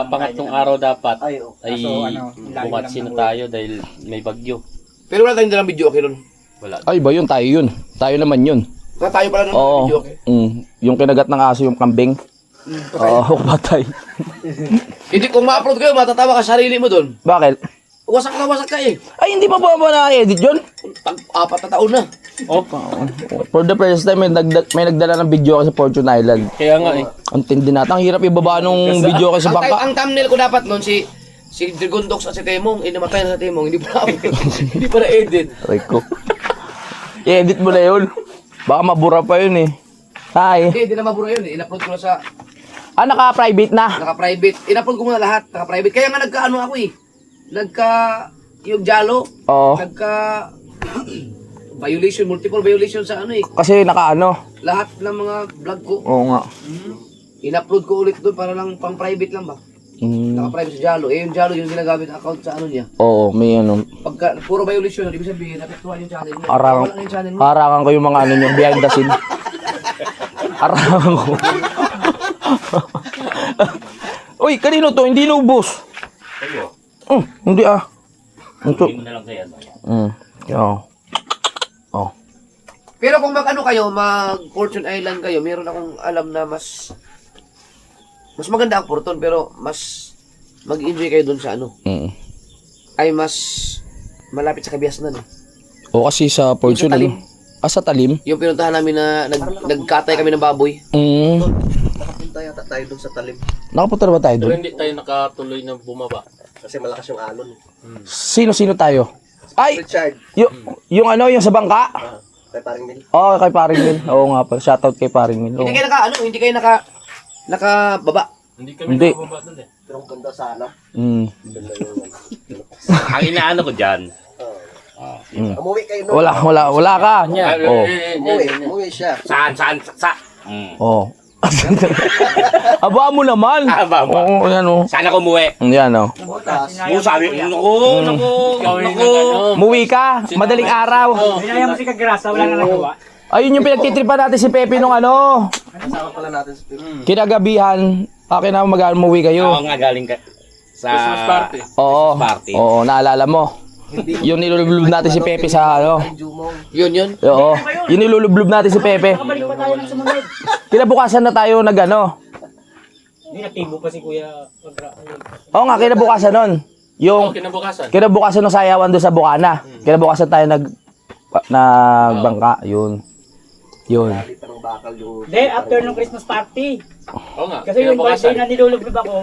pangatlong araw dapat Ay, oh. ay Kaso, lagi bumatsi lang na tayo dahil may bagyo. Pero wala tayong dalang video okay nun. Wala. Ay ba yun? Tayo yun. Tayo naman yun. Tayo pala nun Oo. video okay. Yung kinagat ng aso yung kambing. Oo, patay. Hindi, kung ma-upload kayo, matatawa ka sa sarili mo dun. Bakit? Wasak ka eh. Ay, hindi pa ba na-edit yun? 4 na taon na. For the first time, may nagdala ng video kasi sa Fortune Island. Kaya nga eh. Ang tindi natin. Ang hirap ibaba nung video kasi sa bangka. Ang thumbnail ko dapat nun si Dragondox at si Temong. Namatay na sa Temong. Hindi pa hindi pa na-edit. Aray ko. I-edit mo na yun. Baka mabura pa yun eh. Hi. Hindi na mabura yun. In-upload ko na sa Naka-private na. naka-private. In-upload ko muna lahat. Naka-private. Kaya nga nagka-ano ako eh. Yung Jalo. Oo. Violation, multiple violation sa ano eh. Kasi naka-ano. Lahat ng mga vlog ko. Oo nga. In-upload ko ulit doon para lang pang-private lang ba. Naka-private sa Jalo. Yung Jalo yung ginagamit account sa ano niya. Oo, may ano. Pagka puro violation, ibig sabihin, napektuhan yung channel mo. Arang, Wala na yung channel mo. arangan ko yung mga ano nyo, behind the scene. Arangan ko. Uy, kanino to? Hindi naubos. Hindi ah. Ito. Hindi mo na lang kaya. Oh. Pero kung mag-ano kayo, mag-Fortune Island kayo, meron akong alam na mas maganda ang Fortune, pero mas mag-enjoy kayo dun sa ano. Ay mas malapit sa Kabiasnan. O kasi sa Fortune, Sa Talim. ano? Sa Talim? Yung pinuntahan namin na nagkatay kami ng baboy. Nakapunta yata tayo doon sa talim. Nakapunta na ba tayo Pero doon? hindi tayo nakatuloy na bumaba. Kasi malakas yung alon. Sino tayo? Ay! Richard, Yung ano, yung sa bangka? kay paring Mil. Oo, kay Paring Mil. Oo nga pala. Shoutout kay Paring Mil. Oo. Hindi kayo nakababa. Hindi kami Hindi. nakababa doon eh. Pero ang ganda sana. Ganda yung Ang inaano ko dyan, Umuwi kayo noon. Wala ka. Oo. Umuwi siya. saan? Oo. Aba mo naman. Aba. Oo, yan o. Saan ako umuwi? Yan o. Sabi, naku. Muwi ka. Madaling araw. Kaya mo si Kagrasa, wala na nagawa. Ayun yung pinagtitripan natin si Pepe nung ano. Kasama pala natin sa Pilipinas. Kinagabihan. Akin na umuwi kayo. Ako nga galing ka sa Christmas party. Oo. party. Oo, naalala mo. Yung nilulublob natin si Pepe sa ano. Yun. Oo. Yung nilulublob natin si Pepe. Balik pa tayo ng sumunod. Kinabukasan na tayo nag-ano. Hindi, natibo pa si Kuya. Oo nga, kinabukasan nun. Yung Kinabukasan. kinabukasan ng sayawan doon sa Bukana. Kinabukasan tayo nagbangka. Yun. Yun. Dito ng bakal yung... Hindi, after nung Christmas party. Oo nga. Kasi yung birthday kinabukasan. na nilulublob ako,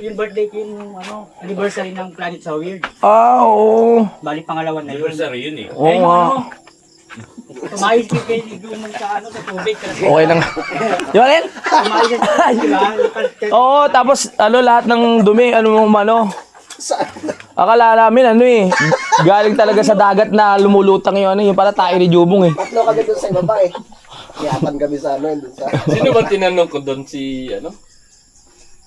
yung birthday ko yung anniversary ng Planet sa Weird. Ah, oo. Bali pangalawa na yun. Anniversary yun eh. Oo nga. Tumayos ko kayo lumang sa sa tubig. Kasi Okay lang. Yung alin? tumayos yan sa di ba? Oo, tapos lahat ng dumi, akala namin galing talaga sa dagat na lumulutang yung pala tayo ni Jubong eh. Tatlo kami doon sa ibaba eh. Iyatan kami sa doon sa... Sino ba tinanong ko doon si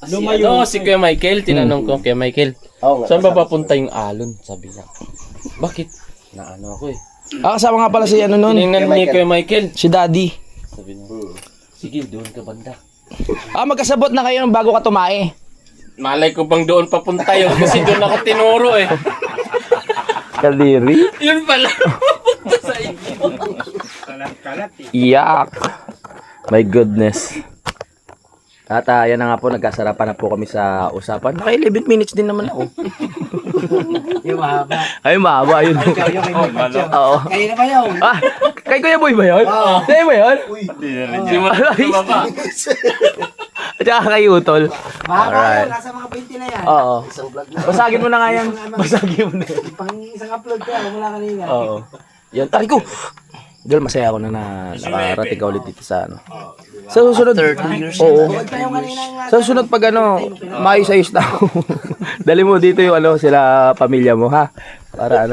Lumayo. Si Kuya Michael, tinanong ko Kuya Michael. Oo nga. Saan ba papunta yung alon? Sabi niya. Bakit? Naano ako eh. Kasama nga pala si nun, Tinignan ni Kuya Michael. si Daddy. Sabi niya, sige, doon ka banda. Magkasabot na kayo bago ka tumae. Malay ko bang doon papunta yun kasi doon ako tinuro eh. Kadiri. Yun pala. Papunta sa inyo. Kalat eh. Iyak. My goodness. At yan na nga po, nagkasarapan na po kami sa usapan. Naka 11 minutes din naman ako. Yung mahaba. Ay, mahaba yun. Ikaw yung kay Macho. Oo. Kayo na ba yun? Kay Kuya Boy ba yun? Kaya ba yun? Si Mababa. At saka kay Utol. Mahaba Alright. yun, nasa mga 20 na yan. Oo. Isang vlog na. Basagin mo na nga yan. Basagin mo na. Pang isang upload ka, wala kanina. Oo. Yan, tarik ko. Dahil masaya ako na nakarating ka ulit dito sa Sa susunod. 30 years. Oo. Sa susunod pag maayos-ayos na ako. Dali mo dito yung sila pamilya mo ha. Para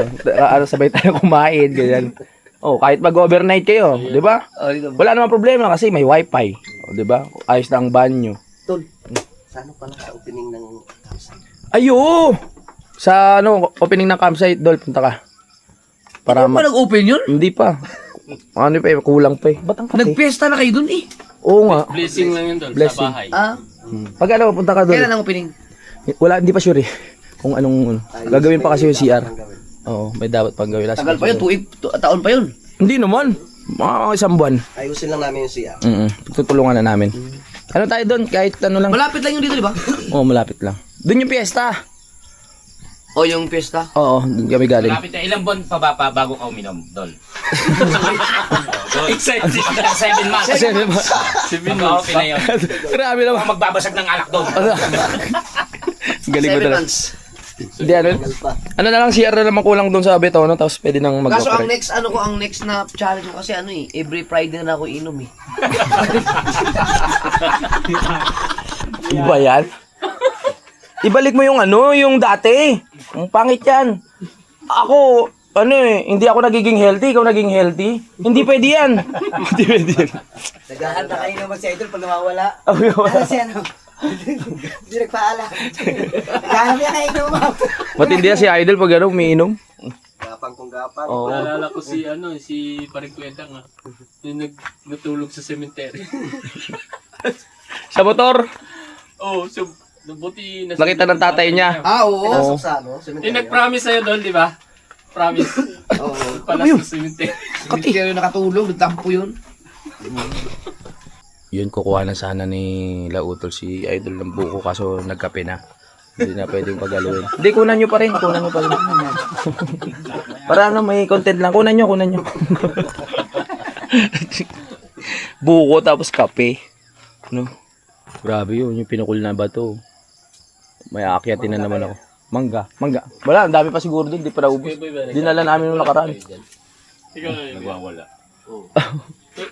sabay tayo kumain, ganyan. Kahit mag-overnight kayo, di ba? Wala namang problema kasi may wifi. Di ba? Ayos na ang banyo. Tol, sana pala sa opening ng campsite. Ayo! Sa opening ng campsite, Dol, punta ka. Para Ano pa nag-open yun? Hindi pa. Kulang pa eh. Ba't ang kape? Nagpesta na kayo dun eh. Oo nga. Blessing lang yun doon sa Blessing. bahay. Pag punta ka Kailan doon. ang opening? Wala, hindi pa sure eh. Kung anong gagawin pa kasi yung CR. Oo, may dapat pang gawin. Tagal pa yun, taon pa yun. Hindi naman. Mga isang buwan. Ayusin lang namin yung siya. Tutulungan na namin. Ano tayo doon? Kahit lang. Malapit lang yun dito, di ba? Oo, malapit lang. Doon yung piyesta. O yung piyesta. Oo, doon kami galing. Kapit na ilang buwan pa ba bago ka uminom, Dol? Excited. 7 months. Si Okay na yun. Grabe naman. Magbabasag ng alak doon. Galing mo 7 talaga. months. Hindi, ano na lang, CR na naman kulang doon sa betono, tapos pwede nang Kaso ang mag-operate. next, ang next na challenge ko kasi every Friday na ako inom eh. Iba yan? Ibalik mo yung dati. Ang pangit yan. Ako, hindi ako nagiging healthy, ikaw naging healthy. Hindi pwede yan. Hindi pwede yan. Naghahanda kayo naman si Idol pag nawawala. Wala. Kasi hindi nagpaala. Naghahanap niya kayo naman. Matindi yan si Idol pag umiinom. Gapang kung gapang. Oo. Naalala ko si Paring Kuwedang yung natulog sa cemetery. Sa motor, So buti na nakita ng tatay niya. Oo. Pinasok sa Yung nag-promise sa'yo doon, di ba? Promise. Oo. Pala sa cemetery. Cemetery nakatulog, nagtampo yun. Yun, kukuha na sana ni Lautol si Idol ng buko kaso nagkape na. Hindi na pwedeng pagaluin. Hindi, kunan nyo pa rin. Para may content lang. Kunan nyo. Buko tapos kape. Grabe yun, yung pinukul na bato. May aakyatin na naman ako. Mangga. Wala, ang dami pa siguro doon, di pa naubos. Dinala namin nung nakaraan. Ikaw nagwawala.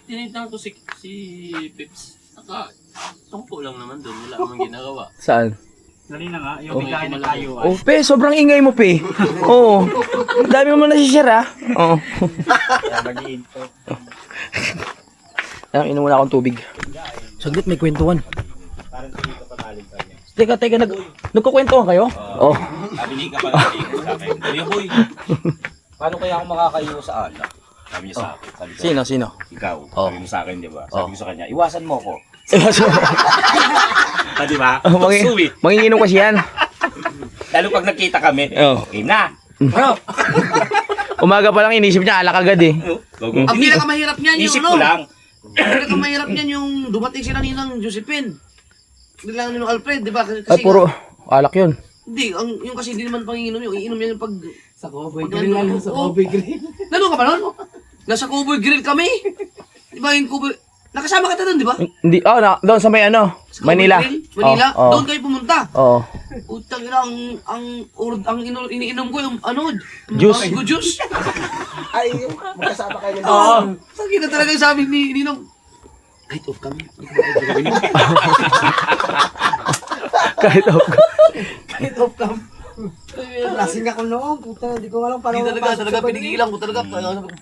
Tinitan ko si Pips. Tungko lang naman doon. Wala namang ginagawa. Saan? Dali na nga, yung bigay na tayo. Oh, pe, sobrang ingay mo, pe. Oo. Dami mo nasishare, ha? Oo. Inom muna akong tubig. Saglit, may kwentuhan. Teka, nagkukwentuhan kayo? Oo. Sabi ka pa sa akin. Kuya Boy, paano kaya ako makakayo sa alak? Sabi niya sa akin. Sabi ko, Sino? ikaw. Oh. Sabi mo sa akin, di ba? Sabi ko sa kanya, iwasan mo ko. Di ba? Suwi. Manginginom kasi yan. Lalo pag nakita kami, Oh. okay na. Bro, Umaga pa lang inisip niya, alak agad eh. Ang pinakamahirap niyan isip yung ko lang. Ang pinakamahirap niyan yung dumating sila ninang Josephine. Hindi lang ninong Alfred, di ba? Kasi Ay, puro alak yun. Hindi, yung kasi hindi naman pangiinom yung iinom yan yung pag... Sa Cowboy Grill lang, sa Cowboy Grill. Nandun ka ba nun? Nasa Cowboy Grill kami. Di ba yung cover? Nakasama ka doon, di ba? Hindi, doon sa may ano, Sa Manila. Cover Grill, Manila. Oh, Doon kayo pumunta. Oo. Utang ina, iniinom ko yung ano, Juice. mango juice. Ay, yung magkasama kayo ng Oo. Sakit na talaga yung sabi ni Ninong. Kahit off kami. Kahit ako. Kahit off cam. Lasing ako noon, puta, hindi ko alam paano Hindi talaga pinigilan ko talaga.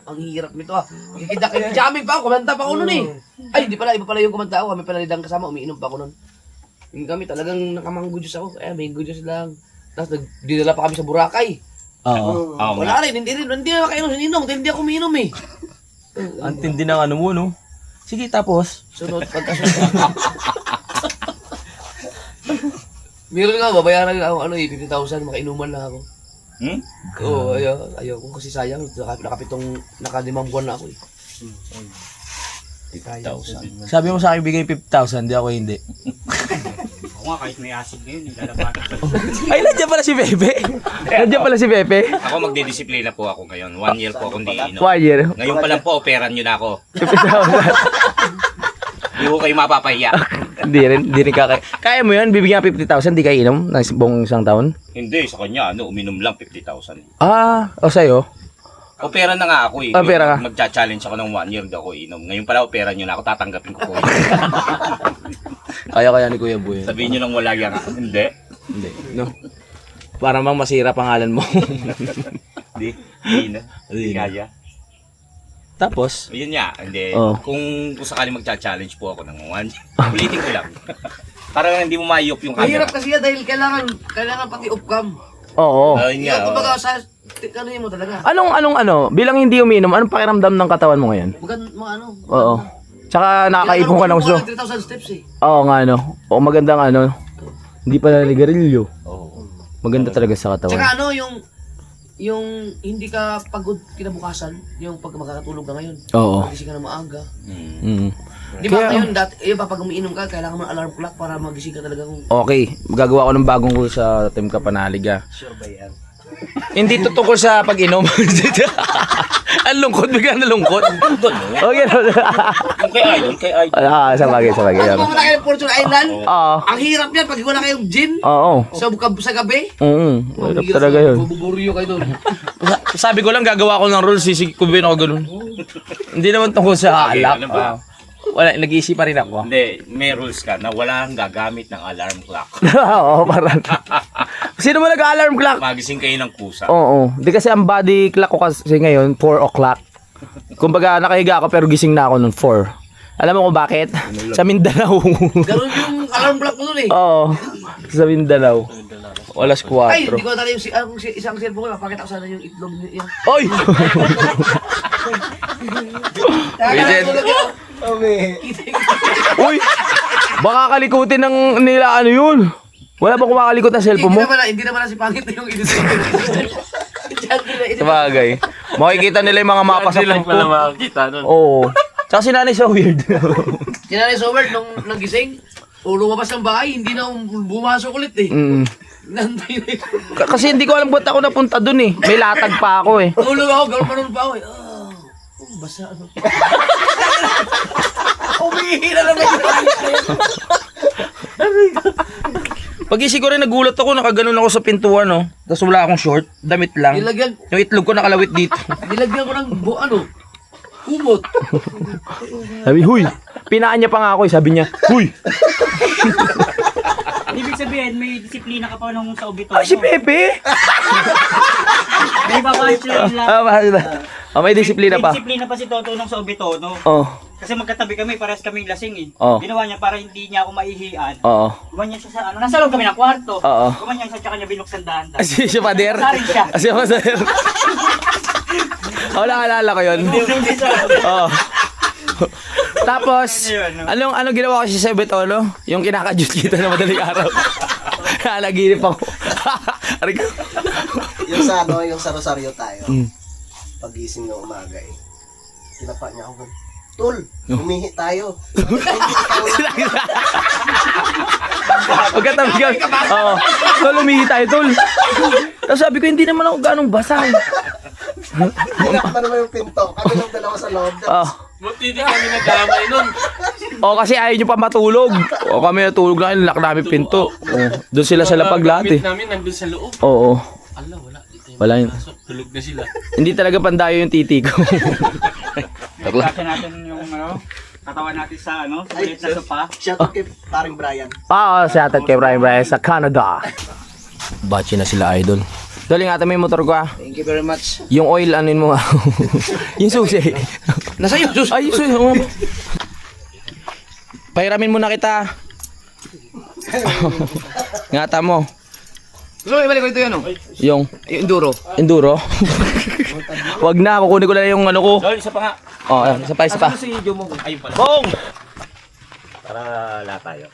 Ang hirap nito ah. Kikita jamming pa ako, kumanta pa ako noon eh. Ay, hindi pala, iba pala yung kumanta ako. Kami pala nidang kasama, umiinom pa ako noon. Yung kami talagang nakamanggo juice ako. Kaya mango juice lang. Tapos dinala pa kami sa Boracay. Oo. Wala rin, hindi na makainom si Ninong. Hindi ako umiinom eh. Ang tindi ng ano mo, no? Sige, tapos. Sunod, pagkasunod. Meron nga, babayaran nila ako, 50,000, makainuman lang ako. Oo, ayaw kung kasi sayang, naka-5 buwan na ako eh. 50,000. Sabi mo sa akin bigay 5,000, di ako hindi. Ako nga, kahit may acid ngayon, nilalabatan. Ay, nandiyan pala si Pepe. Nandiyan pala si Pepe. Ako magdidisiplina po ako ngayon. 1 year po akong di inom. 1 year. Ngayon pa lang po, operan nyo na ako. 50,000. Hindi ko kayo mapapahiya. Hindi rin kakaya. Kaya mo yun, bibigyan ka 50,000, di ka inom ng buong isang taon? Hindi, sa kanya, uminom lang 50,000. O sa'yo? Opera na nga ako eh. Opera ka? Magcha-challenge ako ng 1 year daw ako inom. Ngayon pala opera nyo na ako, tatanggapin ko po. Kaya ni Kuya Boy. Sabihin nyo lang wala yan. Hindi. Hindi. No? Para mang masira pangalan mo. Hindi na. Hindi kaya. Tapos? Yun nga, hindi. Oh. Kung sakali magcha-challenge po ako ng 1 year, ulitin ko lang. Parang hindi mo maiyop yung camera. Mahirap kasi yan dahil kailangan pati off cam. Oo. Ayun nga. Yung kumbaga sa, ano yun mo talaga. Anong bilang hindi uminom, anong pakiramdam ng katawan mo ngayon? Mga ano. Oo. Tsaka nakakaipon ka ng gusto. 3,000 steps eh. Oo nga O magandang hindi pa naligarilyo. Oo. Maganda talaga sa katawan. Tsaka ano, yung hindi ka pagod kinabukasan, yung pag makakatulog ka ngayon. Oo. Magising ka na maaga. Di Kaya- ba ngayon, pag umiinom ka, kailangan mo ng alarm clock para magising ka talaga. Okay, gagawa ko ng bagong rule sa Team Kapanaliga. Sure ba yan? Hindi to tungkol sa pag-inom. Ang lungkot, bigla na lungkot. Okay. Yung kay Idol. Sa bagay. Pag pumunta kayo ng Fortune Island, Oo. ang hirap yan pag wala kayong gin Oo. sa gabi. Hirap talaga yun. Buburyo kayo doon. Sabi ko lang, gagawa ko ng rules, sisikumbin ako ganun. Hindi naman tungkol sa Okay, alak. ano ba? Wala, nag-iisip pa rin ako. Hindi, may rules ka na walang gagamit ng alarm clock. Oo, parang. Sino mo nag-alarm clock? Magising kayo ng kusa. Oo. Di kasi ang body clock ko kasi ngayon, 4 o'clock. Kumbaga, nakahiga ako pero gising na ako ng 4. Alam mo kung bakit? Sa Mindanao. Ganun yung alarm clock mo doon eh. Oo. Sa Mindanao. Alas 4. Ay, hindi ko na yung isang cellphone ko, mapakita ko sana yung itlog niya. Oy! Legend. Uy! Baka kalikutin ng nila yun. Wala ba kumakalikot na cellphone mo? Hindi naman na si Pangit na yung itlog. Sabagay. Makikita nila yung mga mapa sa lang pupo. pala makakita nun. Oo. Tsaka si nanay so weird. Sinanay Sobert, nung nagising, lumabas ng bahay, hindi na bumasok ulit eh. Nantay na yun. Kasi hindi ko alam ba't ako napunta dun eh. May latag pa ako eh. Tulog ako, gano'n pa ako eh. Basa ano. Umihi na naman. Pag-isig ko rin nagulat ako, nakaganon ako sa pintuan no. Tapos wala akong short, damit lang. Nilagyan, Yung itlog ko nakalawit dito. nilagyan ko ng kumot. Sabi, huy! Pinaan niya pa nga ako eh. Sabi niya, huy! Ibig sabihin, may disiplina ka pa nung sa obito. Ay, si Pepe! May babanslan lang. May disiplina pa. May disiplina pa si Toto nung sa obito, no? Oo. Kasi magkatabi kami, parehas kaming lasing eh. Oh. Ginawa niya para hindi niya ako maihian. Oo. Gumanyan siya sa nasa loob kami ng kwarto. Oo. Gumanyan siya, tsaka niya binuksan dahan-dahan. Si Pader? Sarin siya. Si Pader. Naalala ko yun. Oo. Tapos, anong ginawa ko sa Sebetono? Yung kinakadyot kita na madaling araw. Nalaginip ako. Yung yung sa Rosario tayo. Pag-gising ng umaga eh. Tinapa niya ako. Tol, umihi tayo. Pagkatabi ka. Oo. Tol, umihi tayo, tol. Tapos sabi ko, hindi naman ako ganong basa. Tinakpan naman yung pinto. Kami lang dalawa sa loob. Oo. Buti di kami nagkamay nun. O kasi ayaw nyo pa matulog. O kami natulog lang, lock namin pinto. Doon sila sa lapag lahat eh. Gamit namin nandun sa loob. Oo. Ala, wala. Dito yung Wala yun. pasok. Tulog na sila. Hindi talaga pandayo yung titi ko. Kasi natin yung katawan natin sa sa maliit na sopa. Shout out kay paring Brian. Shout out kay Brian sa Canada. Bachi na sila, idol. Dol, ingatan mo yung motor ko ah. Thank you very much. Yung oil, anuin mo nga. Yung susi. Nasa iyo, sus. Ay, yung susi. Oo nga. Pahiramin muna kita. Ingatan mo. So, ibalik ko ito yan, Yung Yung enduro. enduro. Wag na, kukunin ko lang yung ano ko. Dol, isa pa nga. Oh, ayan, isa pa, isa pa. Si Jumong. Ayun pala. Bong! Para lahat tayo.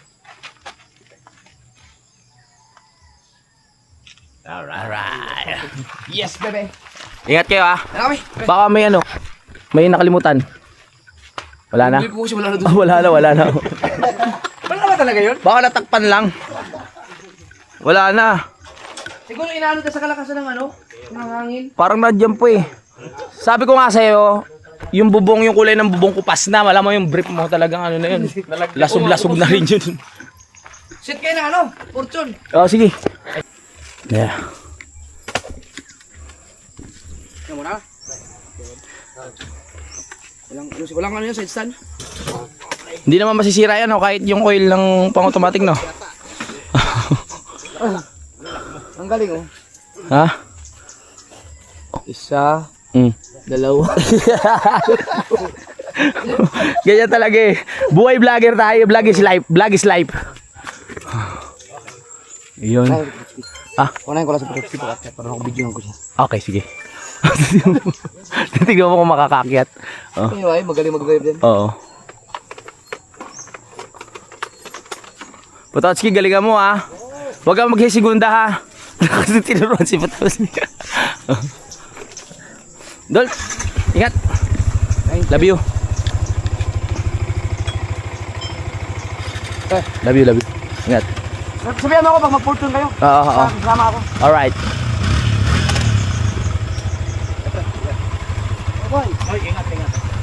Alright. Yes, bebe. Ingat kayo ah. Ano kami? Baka may ano, may nakalimutan. Wala na. Hindi po kasi wala na doon. Wala na, wala na. Wala ba talaga yun? Baka natakpan lang. Wala na. Siguro inaano ka sa kalakasan ng ng hangin. Parang nadyan po eh. Sabi ko nga sa'yo, yung bubong, yung kulay ng bubong kupas na. Wala mo yung brief mo talagang ano na yun. Lasog-lasog na rin yun. Sit kayo na Fortune. Oh, sige. Yeah. Yan muna. Walang ano yun, side stand. Hindi naman masisira yan, oh, kahit yung oil ng pang-automatic, no? Ang galing, Ha? Isa, dalawa. Ganyan talaga eh. Buhay vlogger tayo. Vlog is life. Vlog is life. Yun. Kunahin ko lang sa proxy para ako videohan ko siya. Okay, sige. Tignan mo kung makakakyat. Oh. Ay, magaling mag-drive din. Oo. Pototski, galingan mo ha. Huwag kang maghisigunda ha. Kasi tinuruan si Pototski. Dol, ingat. Love you. Love you, love you. Ingat. Sabihan mo ako pag mag-Fortune kayo. Oo. Sama ako. Alright. Oy, ingat.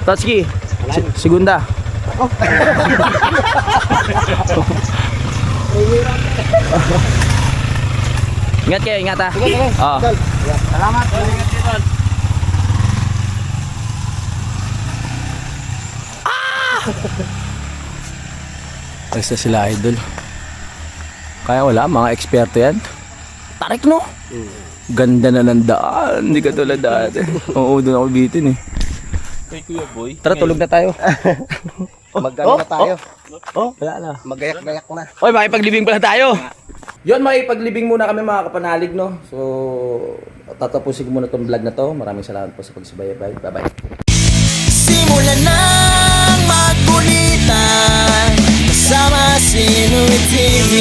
Pototski, segunda. Ingat kayo, ingat ha. Sige. Oo. Salamat. Basta sila idol. Kaya wala, mga eksperto yan. Tarik no? Ganda na ng daan. Hindi ka tulad dati. Oo, doon ako bitin eh. Kay Kuya Boy. Tara, tulog na tayo. Mag-ano na tayo. Wala na. Magayak-gayak na. Oy, makipaglibing pala tayo. Yun, makipaglibing muna kami mga kapanalig, no? So, tatapusin ko muna tong vlog na to. Maraming salamat po sa pagsubaybay. Bye-bye. Simulan ng magkulitan kasama si Louie TV.